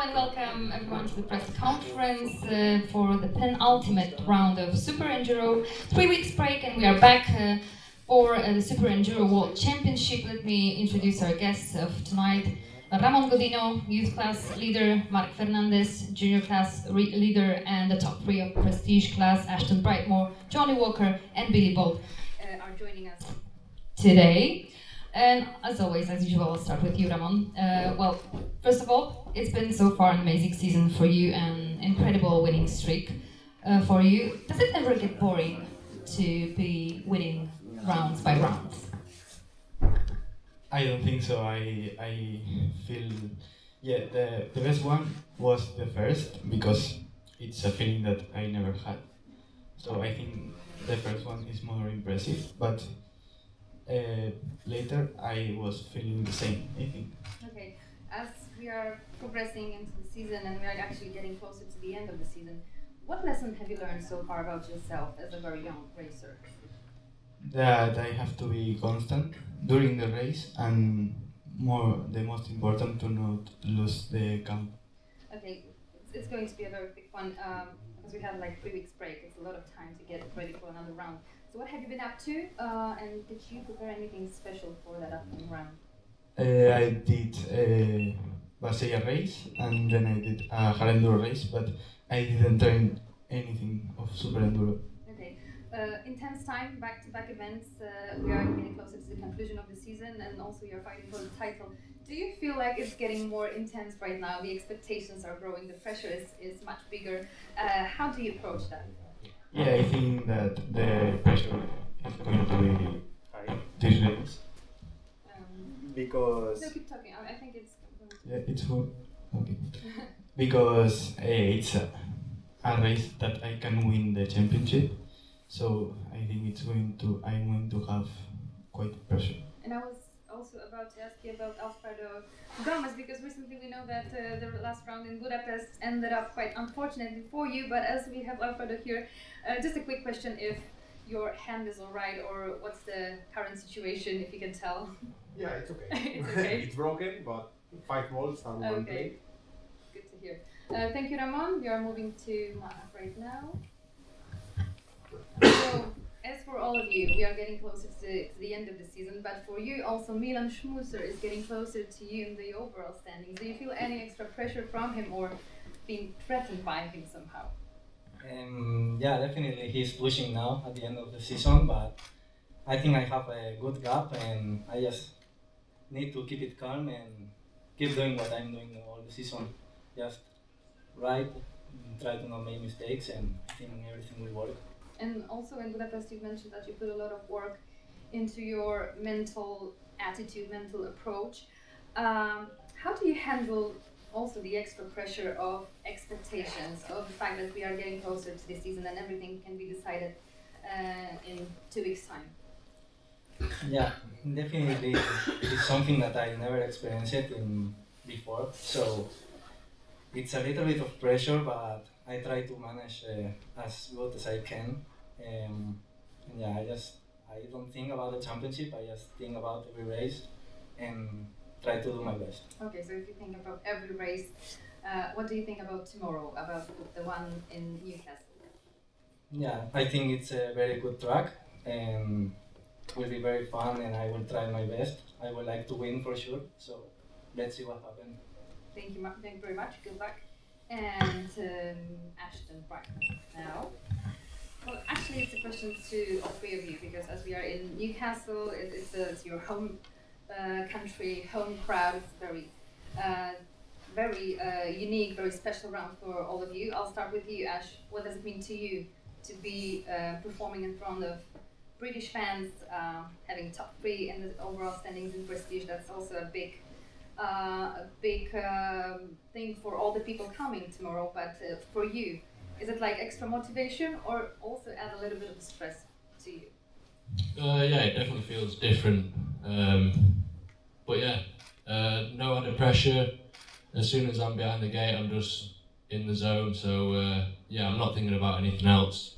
and welcome everyone to the press conference for the penultimate round of SuperEnduro. 3 weeks break and we are back for the SuperEnduro World Championship. Let me introduce our guests of tonight. Ramón GODINO, youth class leader, Marc Fernandez, junior class leader, and the top 3 of prestige class, Ashton, BRIGHTMORE, Jonny Walker, and Billy Bolt are joining us today. And as always, as usual, I'll start with you, Ramon. Well, first of all, it's been so far an amazing season for you, an incredible winning streak for you. Does it ever get boring to be winning rounds by rounds? I don't think so. I feel, yeah, the best one was the first because it's a feeling that I never had. So I think the first one is more impressive, but later I was feeling the same, I think. Okay, as we are progressing into the season and we are actually getting closer to the end of the season, what lesson have you learned so far about yourself as a very young racer? That I have to be constant during the race and the most important to not lose the count. Okay, it's going to be a very quick one because we have like 3 weeks break. It's a lot of time to get ready for another round. So what have you been up to and did you prepare anything special for that upcoming round? I did a Basella race and then I did a Enduro race, but I didn't train anything of Super Enduro. Okay, intense time, back-to-back events. We are getting closer to the conclusion of the season and also you're fighting for the title. Do you feel like it's getting more intense right now? The expectations are growing, the pressure is much bigger. How do you approach that? Yeah, I think that the pressure is going to be high this race. Because no, keep talking. I think it's. Yeah, it's good. Okay. Because it's a race that I can win the championship, so I think I'm going to have quite pressure. And I was also about to ask you about Alfredo Gomez because recently we know that the last round in Budapest ended up quite unfortunately for you. But as we have Alfredo here, just a quick question: if your hand is all right, or what's the current situation, if you can tell? Yeah, it's okay. It's okay. It's broken, but 5 volts and one plate. Good to hear. Thank you, Ramon. We are moving to Marc right now. So, as for all of you, we are getting closer to the end of the season, but for you also, Milan Schmusser is getting closer to you in the overall standings. Do you feel any extra pressure from him or being threatened by him somehow? Yeah, definitely he's pushing now at the end of the season, but I think I have a good gap and I just need to keep it calm and keep doing what I'm doing all the season. Just ride, try to not make mistakes, and I think everything will work. And also in Budapest, you mentioned that you put a lot of work into your mental attitude, mental approach. How do you handle also the extra pressure of expectations, of the fact that we are getting closer to the season and everything can be decided in 2 weeks' time? Yeah, definitely it's something that I never experienced before, so it's a little bit of pressure, but I try to manage as good as I can. And yeah, I don't think about the championship, I just think about every race and try to do my best. Okay, so if you think about every race, what do you think about tomorrow, about the one in Newcastle? Yeah, I think it's a very good track and will be very fun and I will try my best. I would like to win for sure, so let's see what happens. Thank you, thank you very much, good luck. And Ashton, right now. Well, actually it's a question to all 3 of you because as we are in Newcastle, it's your home country, home crowd. It's very unique, very special round for all of you. I'll start with you, Ash. What does it mean to you to be performing in front of British fans, having top 3 in the overall standings in prestige? That's also a big thing for all the people coming tomorrow. But for you, is it like extra motivation or also add a little bit of stress to you? Yeah, it definitely feels different. But yeah, no added pressure. As soon as I'm behind the gate, I'm just in the zone. So yeah, I'm not thinking about anything else.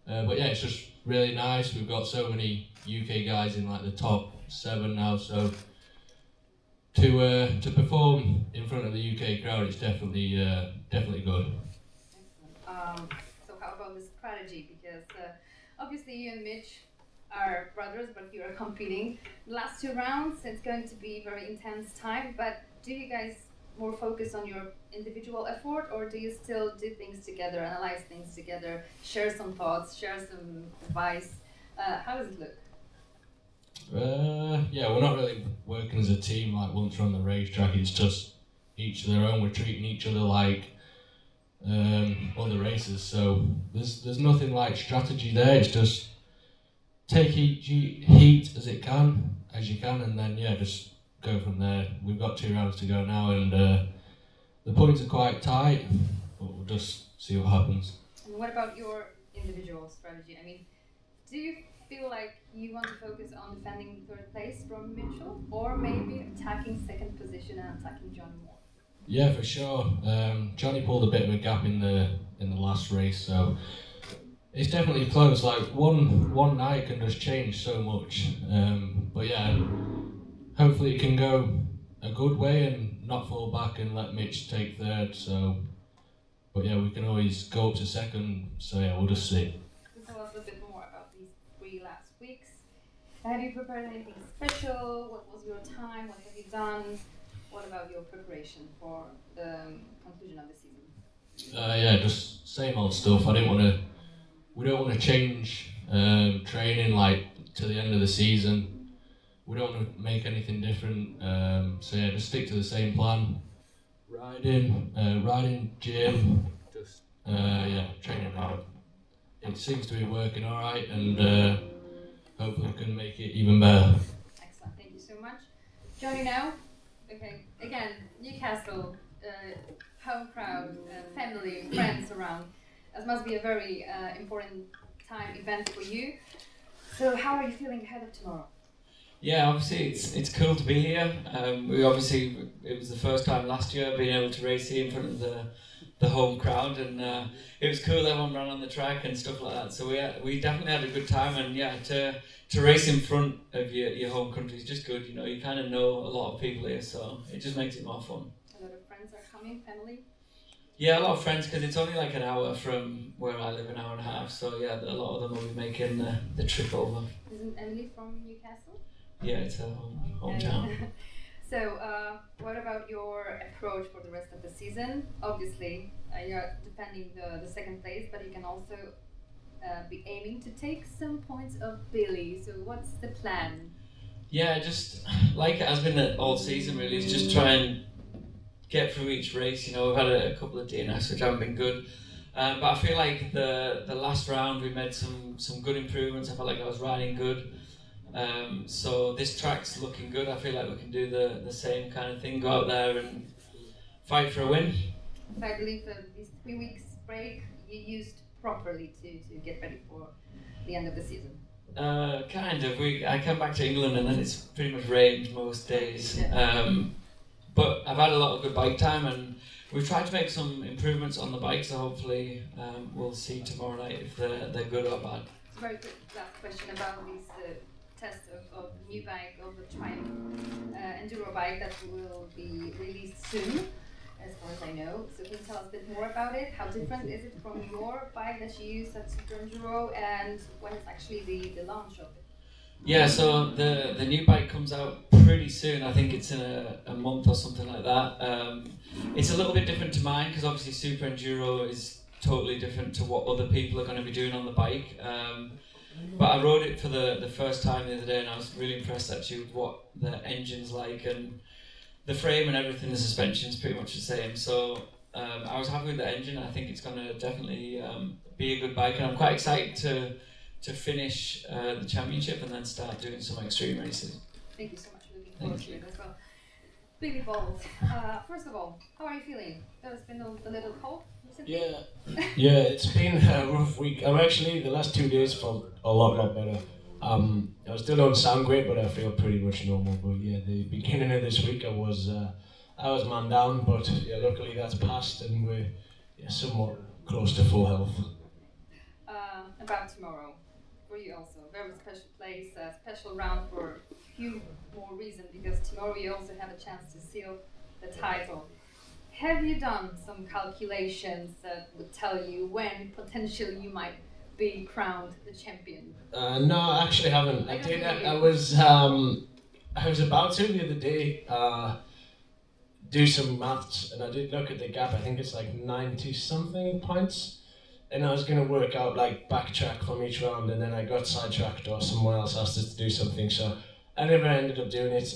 But yeah, it's just really nice. We've got so many UK guys in like the top 7 now. So to perform in front of the UK crowd, it's definitely good. Excellent. So how about the strategy? Because obviously you and Mitch are brothers, but you are competing. The last 2 rounds, it's going to be very intense time, but do you guys more focus on your individual effort, or do you still do things together, analyze things together, share some thoughts, share some advice? How does it look? Yeah, we're not really working as a team like once we're on the racetrack. It's just each of their own. We're treating each other like other racers. So there's nothing like strategy there. It's just take each heat as you can, and then yeah, just go from there. We've got 2 rounds to go now, and the points are quite tight, but we'll just see what happens. And what about your individual strategy? I mean, do you feel like you want to focus on defending 3rd place from Mitchell, or maybe attacking 2nd position and attacking Jonny more? Yeah, for sure. Jonny pulled a bit of a gap in the last race, so it's definitely close. Like one night can just change so much. But yeah, hopefully it can go a good way and not fall back and let Mitch take 3rd. So, but yeah, we can always go up to 2nd. So yeah, we'll just see. Tell us a bit more about these 3 last weeks. Have you prepared anything special? What was your time? What have you done? What about your preparation for the conclusion of the season? Yeah, just same old stuff. We don't want to change training like to the end of the season. We don't want to make anything different. So yeah, just stick to the same plan. Riding, gym, just training hard. It seems to be working all right, and hopefully we can make it even better. Excellent, thank you so much. Jonny now. Okay, again, Newcastle, home crowd, family, friends around. That must be a very important event for you. So how are you feeling ahead of tomorrow? Yeah, obviously it's cool to be here. It was the first time last year being able to race here in front of the home crowd, and it was cool. Everyone ran on the track and stuff like that. So we definitely had a good time, and yeah, to race in front of your home country is just good. You know, you kind of know a lot of people here, so it just makes it more fun. A lot of friends are coming, family. Yeah, a lot of friends, because it's only like an hour from where I live, an hour and a half. So yeah, a lot of them will be making the trip over. Isn't Emily from Newcastle? Yeah, it's her hometown. So, what about your approach for the rest of the season? Obviously, you're defending the 2nd place, but you can also be aiming to take some points of Billy. So, what's the plan? Yeah, just like it has been all season really, is just try and get through each race. You know, we've had a couple of DNFs which haven't been good, but I feel like the last round we made some good improvements. I felt like I was riding good. So this track's looking good. I feel like we can do the same kind of thing, go out there and fight for a win. I believe that these 3 weeks break you used properly to get ready for the end of the season. Kind of. I come back to England and then it's pretty much rained most days. But I've had a lot of good bike time, and we've tried to make some improvements on the bike, so hopefully we'll see tomorrow night if they're good or bad. Very good last question about these test of the new bike, of the Triumph Enduro bike that will be released soon, as far as I know. So can you tell us a bit more about it? How different is it from your bike that you use at SuperEnduro, and when is actually the launch of it? Yeah, so the new bike comes out pretty soon. I think it's in a month or something like that. It's a little bit different to mine because obviously SuperEnduro is totally different to what other people are going to be doing on the bike. But I rode it for the first time the other day, and I was really impressed actually with what the engine's like, and the frame and everything, the suspension's pretty much the same. So I was happy with the engine. I think it's going to definitely be a good bike, and I'm quite excited to finish the championship and then start doing some extreme races. Thank you so much. Looking forward to it as well. Billy Balls, first of all, how are you feeling? There's been a little cold recently? Yeah, it's been a rough week. I'm actually, the last 2 days felt a lot better. I still don't sound great, but I feel pretty much normal. But yeah, the beginning of this week I was man down, but yeah, luckily that's passed and we're somewhat close to full health. About tomorrow, for you also, very special place, a special round for few more reasons, because tomorrow you also have a chance to seal the title. Have you done some calculations that would tell you when potentially you might be crowned the champion? No, I actually haven't. I did. I was about to the other day do some maths, and I did look at the gap. I think it's like 90 something points, and I was going to work out like backtrack from each round, and then I got sidetracked or someone else asked us to do something, so I never ended up doing it.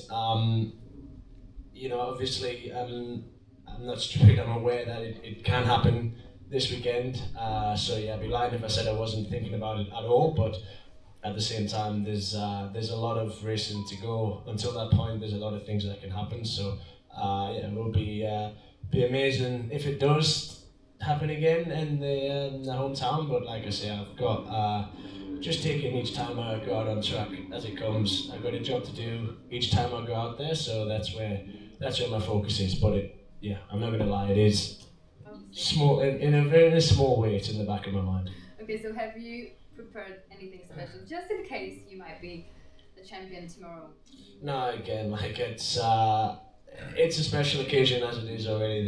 You know, obviously, I'm not stupid. I'm aware that it can happen this weekend. So yeah, I'd be lying if I said I wasn't thinking about it at all. But at the same time, there's a lot of racing to go until that point. There's a lot of things that can happen. So yeah, it will be amazing if it does happen again in the hometown. But like I say, I've got just taking each time I go out on track as it comes. I've got a job to do each time I go out there. So that's where my focus is. But yeah, I'm not gonna lie, it is small in a very small way. It's in the back of my mind. Okay, so have you prepared anything special just in case you might be the champion tomorrow? No, again, like it's a special occasion as it is already.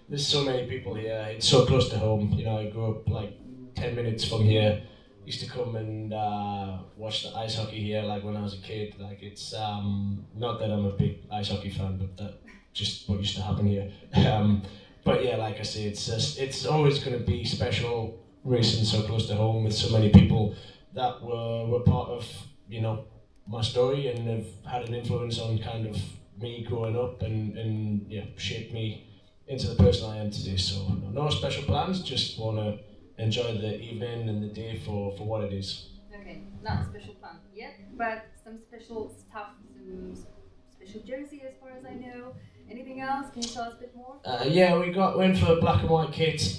There's so many people here. It's so close to home. You know, I grew up like 10 minutes from here. Used to come and watch the ice hockey here, like when I was a kid. Like it's not that I'm a big ice hockey fan, but that just what used to happen here. But yeah, like I say, it's always going to be special racing so close to home with so many people that were part of, you know, my story and have had an influence on kind of me growing up and yeah, shaped me into the person I am today. So no special plans, just want to enjoy the evening and the day for what it is. Okay, not a special plan yet, but some special stuff, some special jersey as far as I know. Anything else? Can you tell us a bit more? Yeah, we went for a black and white kit,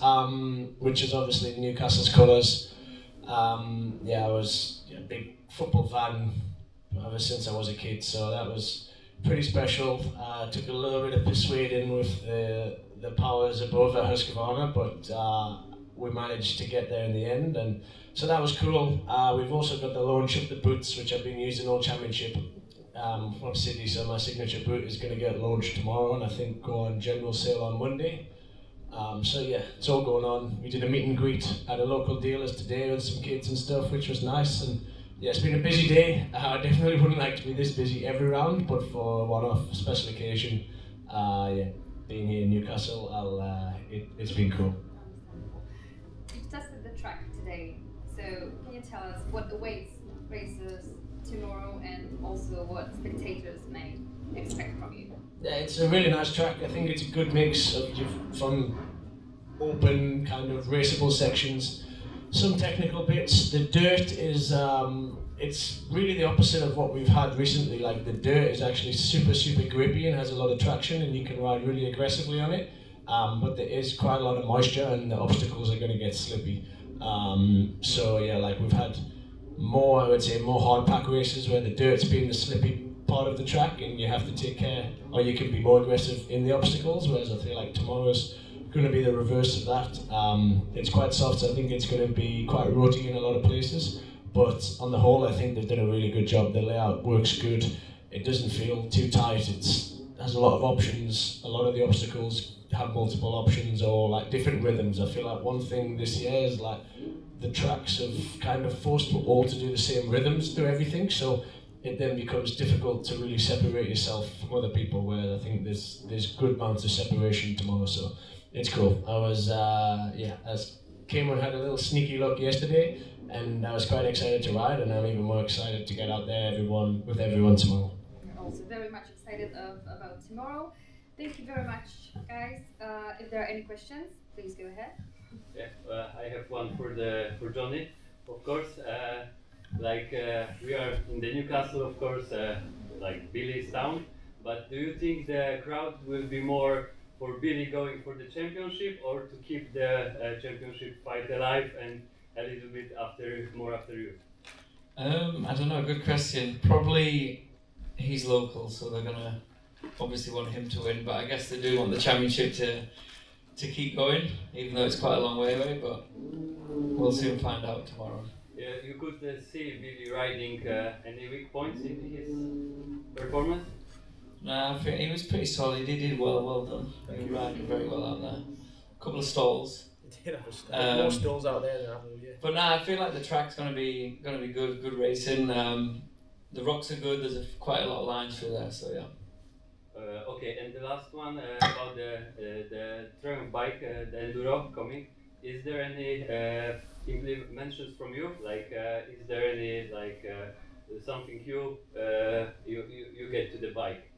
which is obviously Newcastle's colours. Yeah, I was a big football fan ever since I was a kid, so that was pretty special. Took a little bit of persuading with the powers above at Husqvarna, but we managed to get there in the end, and so that was cool. We've also got the launch of the boots, which I've been using all championship. From Sydney, so my signature boot is going to get launched tomorrow and I think go on general sale on Monday. So yeah, it's all going on. We did a meet and greet at a local dealer's today with some kids and stuff, which was nice. And yeah, it's been a busy day. I definitely wouldn't like to be this busy every round, but for a one-off special occasion, yeah, being here in Newcastle, it's been cool. You've tested the track today, so can you tell us what awaits racers tomorrow and also what spectators may expect from you? Yeah, it's a really nice track. I think it's a good mix of from open kind of raceable sections, some technical bits. The dirt is it's really the opposite of what we've had recently. Like the dirt is actually super grippy and has a lot of traction and you can ride really aggressively on it, but there is quite a lot of moisture and the obstacles are going to get slippy. So yeah, like we've had more, I would say, more hard pack races where the dirt's been the slippy part of the track and you have to take care, or you can be more aggressive in the obstacles, whereas I feel like tomorrow's going to be the reverse of that. It's quite soft, so I think it's going to be quite roty in a lot of places, but on the whole I think they've done a really good job. The layout works good, it doesn't feel too tight, it has a lot of options. A lot of the obstacles have multiple options or like different rhythms. I feel like one thing this year is like the tracks have kind of forced all to do the same rhythms through everything, so it then becomes difficult to really separate yourself from other people, where I think there's good amounts of separation tomorrow, so it's cool. I was, as Cameron had a little sneaky look yesterday, and I was quite excited to ride, and I'm even more excited to get out there with everyone tomorrow. We're also very much excited about tomorrow. Thank you very much, guys. If there are any questions, please go ahead. Yeah, I have one for Jonny, of course. We are in the Newcastle, of course, like Billy's town. But do you think the crowd will be more for Billy going for the championship, or to keep the championship fight alive and a little bit more after you? I don't know. Good question. Probably he's local, so they're gonna obviously want him to win. But I guess they do want the championship to keep going, even though it's quite a long way away, but we'll soon find out tomorrow. you could see Billy riding any weak points in his performance? Nah, I think he was pretty solid. He did well done. He was riding very well out there. A couple of stalls. He did have a stall. More stalls out there than ever, yeah. But nah, I feel like the track's gonna be good racing. The rocks are good. There's quite a lot of lines through there, so yeah. Okay, and the last one about the Triumph bike, the Enduro coming. Is there any mentions from you? Like, is there any something you get to the bike?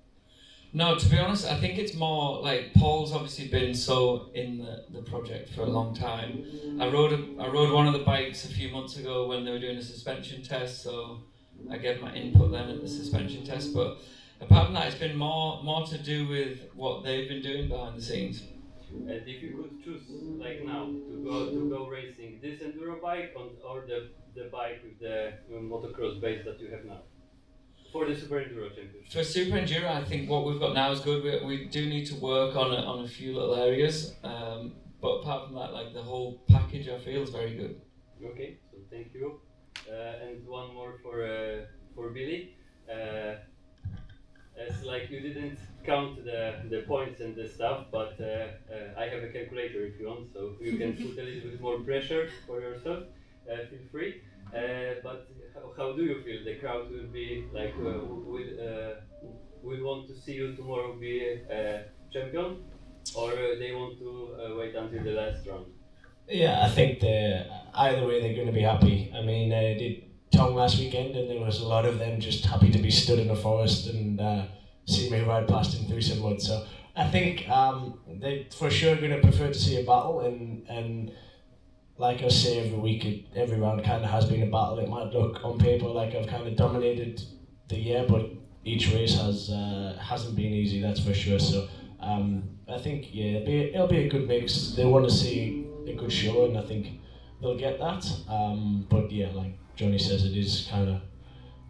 No, to be honest, I think it's more like Paul's obviously been so in the project for a long time. I rode one of the bikes a few months ago when they were doing a suspension test, so I gave my input then at the suspension test. But apart from that, it's been more to do with what they've been doing behind the scenes. And if you could choose, like now, to go racing, this enduro bike or the bike with the motocross base that you have now, for the Super Enduro Championship? For Super Enduro, I think what we've got now is good. We do need to work on a few little areas, but apart from that, like the whole package, I feel is very good. Okay, so thank you. And one more for Billy. As like you didn't count the points and the stuff, but I have a calculator if you want, so you can put a little bit more pressure for yourself. Feel free. But how do you feel? The crowd will be like will want to see you tomorrow be a champion, or they want to wait until the last round? Yeah, I think either way they're going to be happy. I mean, I did Tongue last weekend, and there was a lot of them just happy to be stood in the forest and see me ride past him through some mud. So I think they're for sure going to prefer to see a battle, and like I say every week, every round kind of has been a battle. It might look on paper like I've kind of dominated the year, but each race hasn't been easy, that's for sure. So I think it'll be a good mix. They want to see a good show, and I think they'll get that. But yeah, like Jonny says, it is kind of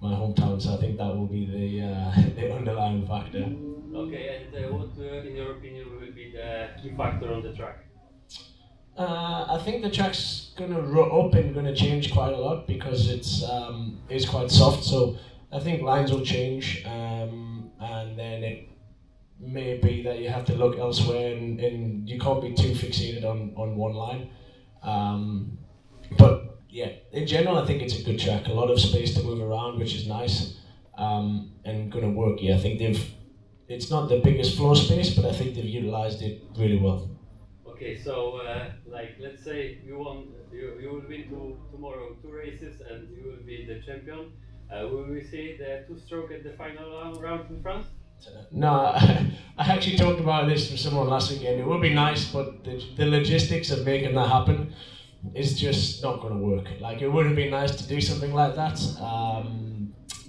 my hometown, so I think that will be the underlying factor. Okay, and what, in your opinion, will be the key factor on the track? I think the track's going to rut up and going to change quite a lot because it's quite soft. So I think lines will change, and then it may be that you have to look elsewhere, and you can't be too fixated on one line. But yeah, in general, I think it's a good track. A lot of space to move around, which is nice, and going to work. Yeah, I think it's not the biggest floor space, but I think they've utilised it really well. Okay, so like let's say you will win tomorrow 2 races and you will be the champion. Will we see the 2-stroke at the final round in France? No, I actually talked about this with someone last weekend. It would be nice, but the logistics of making that happen is just not going to work. Like, it would have been nice to do something like that,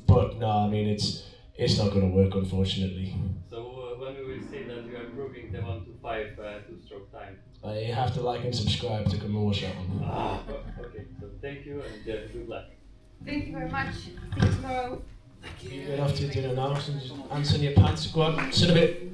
but no, I mean it's not going to work, unfortunately. So when we will see that you are improving the 1:25 2-stroke time? You have to like and subscribe to come and watch that one. Okay, so thank you and good luck. Thank you very much. See you tomorrow. You get off to dinner now, so just answer your pants. Go on, sit a bit.